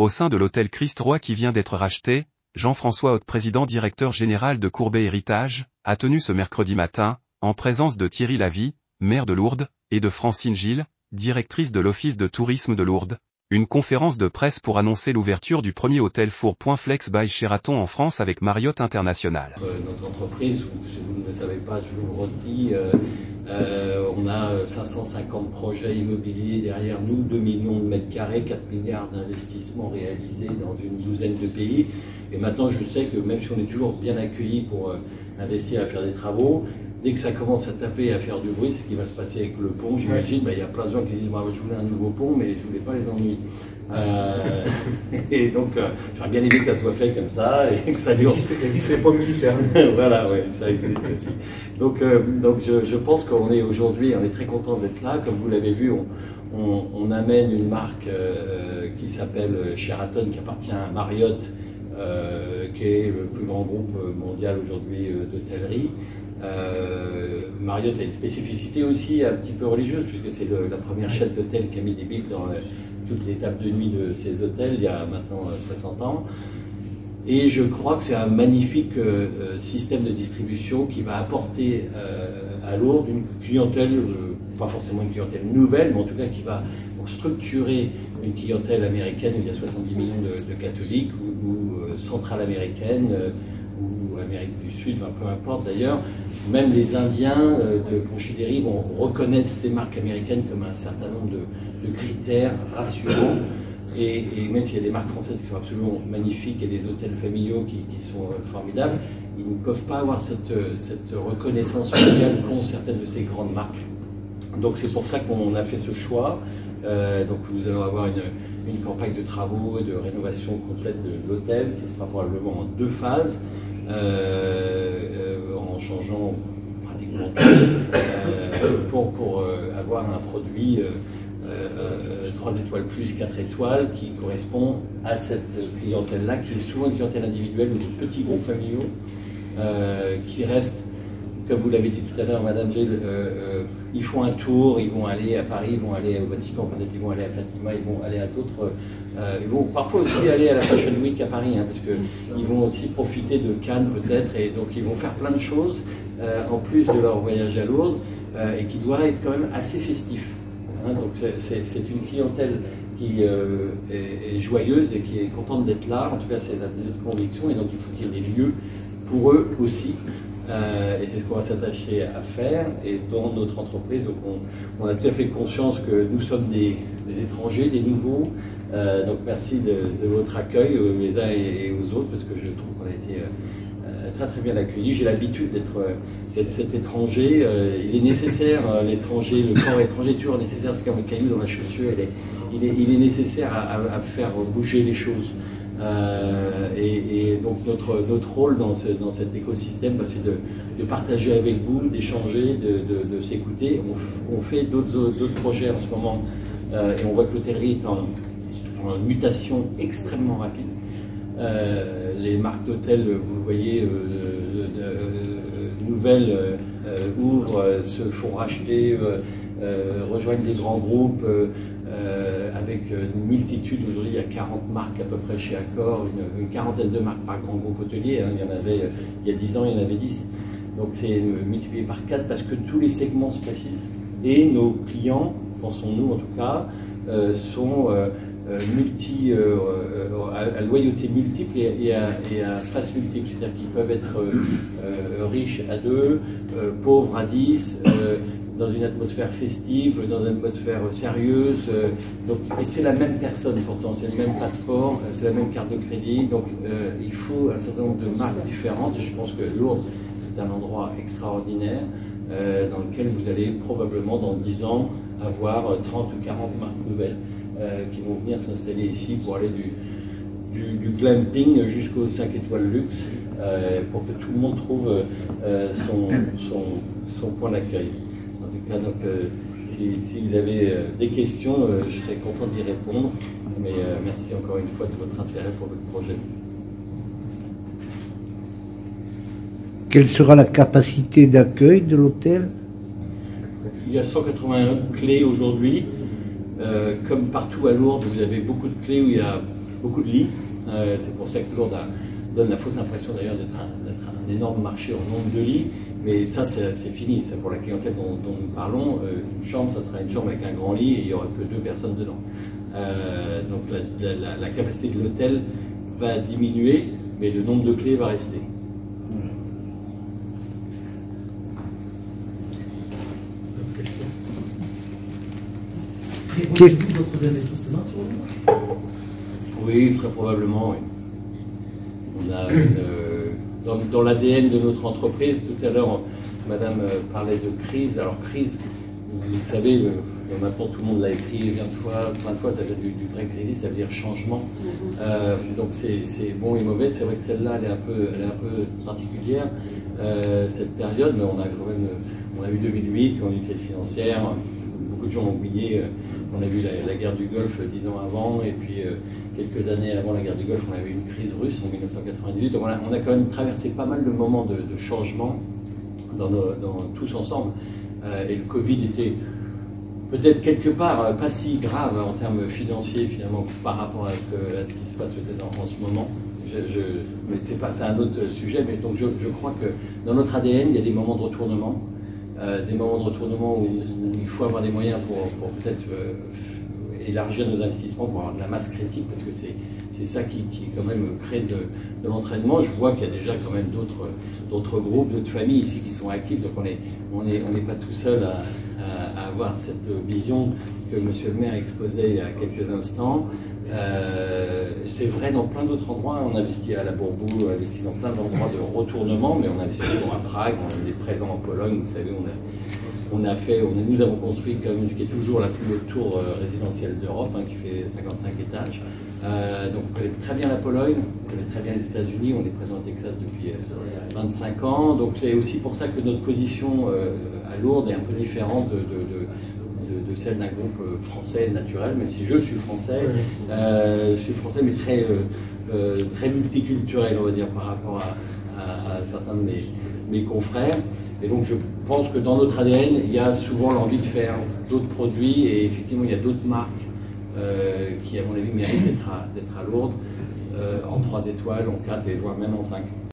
Au sein de l'hôtel Christ-Roi qui vient d'être racheté, Jean-François Hautte, président directeur général de Courbet Héritage, a tenu ce mercredi matin, en présence de Thierry Lavie, maire de Lourdes, et de Francine Gilles, directrice de l'Office de tourisme de Lourdes, une conférence de presse pour annoncer l'ouverture du premier hôtel Four.Flex by Sheraton en France avec Marriott International. Notre entreprise, si vous ne le savez pas, je vous le redis, on a 550 projets immobiliers derrière nous, 2 millions de mètres carrés, 4 milliards d'investissements réalisés dans une douzaine de pays. Et maintenant, je sais que même si on est toujours bien accueillis pour investir et faire des travaux, dès que ça commence à taper, à faire du bruit, ce qui va se passer avec le pont, j'imagine, il y a plein de gens qui disent je voulais un nouveau pont, mais je ne voulais pas les ennuyer. Et donc, j'aurais bien aimé que ça soit fait comme ça et que ça dure. Il existe les ponts militaires. Voilà, oui, ça existe aussi. Donc je pense qu'on est aujourd'hui, on est très content d'être là. Comme vous l'avez vu, on amène une marque qui s'appelle Sheraton, qui appartient à Marriott, qui est le plus grand groupe mondial aujourd'hui d'hôtellerie. Marriott a une spécificité aussi un petit peu religieuse, puisque c'est la première chaîne d'hôtels qui a mis des bibles dans toutes les tables de nuit de ces hôtels il y a maintenant 60 ans. Et je crois que c'est un magnifique système de distribution qui va apporter à Lourdes une clientèle, pas forcément une clientèle nouvelle, mais en tout cas qui va structurer une clientèle américaine où il y a 70 millions de catholiques, ou centrale américaine, ou Amérique du Sud, enfin, peu importe d'ailleurs. Même les Indiens de Ponchidéry vont reconnaître ces marques américaines comme un certain nombre de critères rassurants. Et même s'il y a des marques françaises qui sont absolument magnifiques et des hôtels familiaux qui sont formidables, ils ne peuvent pas avoir cette reconnaissance mondiale qu'ont certaines de ces grandes marques. Donc c'est pour ça qu'on a fait ce choix. Donc nous allons avoir une campagne de travaux et de rénovation complète de l'hôtel qui sera probablement en 2 phases. En changeant pratiquement tout pour avoir un produit 3 étoiles plus 4 étoiles qui correspond à cette clientèle-là, qui est souvent une clientèle individuelle ou de petits groupes familiaux qui restent, comme vous l'avez dit tout à l'heure, Madame Gilles, ils font un tour, ils vont aller à Paris, ils vont aller au Vatican, peut-être ils vont aller à Fatima, ils vont aller à d'autres, ils vont parfois aussi aller à la Fashion Week à Paris, parce qu'ils vont aussi profiter de Cannes peut-être, et donc ils vont faire plein de choses en plus de leur voyage à Lourdes, et qui doit être quand même assez festif. Donc c'est une clientèle qui est joyeuse et qui est contente d'être là, en tout cas c'est notre conviction, et donc il faut qu'il y ait des lieux pour eux aussi. Et c'est ce qu'on va s'attacher à faire. Et dans notre entreprise, donc on a tout à fait conscience que nous sommes des étrangers, des nouveaux. Donc merci de votre accueil les uns et aux autres, parce que je trouve qu'on a été très très bien accueillis. J'ai l'habitude d'être cet étranger. Il est nécessaire, l'étranger, le corps étranger est toujours nécessaire. C'est comme le caillou dans la chaussure. Il est nécessaire à faire bouger les choses. Et donc notre rôle dans cet écosystème, c'est de partager avec vous, d'échanger, de s'écouter. On fait d'autres projets en ce moment, et on voit que l'hôtellerie est en mutation extrêmement rapide. Les marques d'hôtels, vous le voyez, nouvelles ouvrent, se font racheter, rejoignent des grands groupes, avec une multitude. Aujourd'hui, il y a 40 marques à peu près chez Accor, une quarantaine de marques par grand groupe hôtelier. Il y en avait, il y a 10 ans, il y en avait 10. Donc c'est multiplié par 4 parce que tous les segments se précisent. Et nos clients, pensons-nous en tout cas, sont à loyauté multiple et à face multiple. C'est-à-dire qu'ils peuvent être riches à 2, pauvres à 10, dans une atmosphère festive, dans une atmosphère sérieuse. Et c'est la même personne pourtant, c'est le même passeport, c'est la même carte de crédit. Donc il faut un certain nombre de marques différentes. Et je pense que Lourdes, c'est un endroit extraordinaire dans lequel vous allez probablement dans 10 ans avoir 30 ou 40 marques nouvelles qui vont venir s'installer ici pour aller du glamping jusqu'aux 5 étoiles luxe, pour que tout le monde trouve son point d'accueil. En tout cas, donc, si vous avez des questions, je serais content d'y répondre. Mais merci encore une fois de votre intérêt pour le projet. Quelle sera la capacité d'accueil de l'hôtel? Il y a 181 clés aujourd'hui. Comme partout à Lourdes, vous avez beaucoup de clés où il y a beaucoup de lits. C'est pour ça que Lourdes donne la fausse impression d'ailleurs d'être un énorme marché en nombre de lits. Mais ça, c'est fini. C'est pour la clientèle dont nous parlons. Une chambre, ça sera une chambre avec un grand lit et il n'y aura que 2 personnes dedans. Donc la capacité de l'hôtel va diminuer, mais le nombre de clés va rester. Prévoyez-vous d'autres investissements sur Lourdes? Oui, très probablement, oui. On a dans l'ADN de notre entreprise, tout à l'heure, Madame parlait de crise. Alors, crise, vous le savez, maintenant tout le monde l'a écrit plein de fois, ça veut dire du vrai crisis, ça veut dire changement. Donc, c'est bon et mauvais. C'est vrai que celle-là, elle est un peu particulière, cette période, mais on a quand même, on a eu 2008, on a eu une crise financière. Beaucoup de gens ont oublié, on a vu la guerre du Golfe 10 ans avant, et puis quelques années avant la guerre du Golfe, on avait eu une crise russe en 1998. Donc on a quand même traversé pas mal de moments de changement dans tous ensemble. Et le Covid était peut-être quelque part pas si grave en termes financiers finalement par rapport à ce qui se passe peut-être en ce moment. Mais c'est un autre sujet, mais donc je crois que dans notre ADN, il y a des moments de retournement. Des moments de retournement où il faut avoir des moyens pour peut-être élargir nos investissements, pour avoir de la masse critique, parce que c'est ça qui quand même crée de l'entraînement. Je vois qu'il y a déjà quand même d'autres groupes, d'autres familles ici qui sont actifs, donc on n'est pas tout seul à avoir cette vision que Monsieur le maire exposait il y a quelques instants. C'est vrai dans plein d'autres endroits. On investit à la Bourbou, on investit dans plein d'endroits de retournement, mais on investit à Prague, on est présent en Pologne, vous savez, nous avons construit quand même ce qui est toujours la plus haute tour résidentielle d'Europe, qui fait 55 étages. Donc on connaît très bien la Pologne, on connaît très bien les États-Unis, on est présent au Texas depuis 25 ans. Donc c'est aussi pour ça que notre position à Lourdes est un peu différente de celle d'un groupe français naturel, même si je suis français, mais très multiculturel, on va dire, par rapport à certains de mes confrères. Et donc je pense que dans notre ADN, il y a souvent l'envie de faire d'autres produits, et effectivement il y a d'autres marques qui, à mon avis, méritent d'être à Lourdes, en 3 étoiles, en 4 et voire même en 5.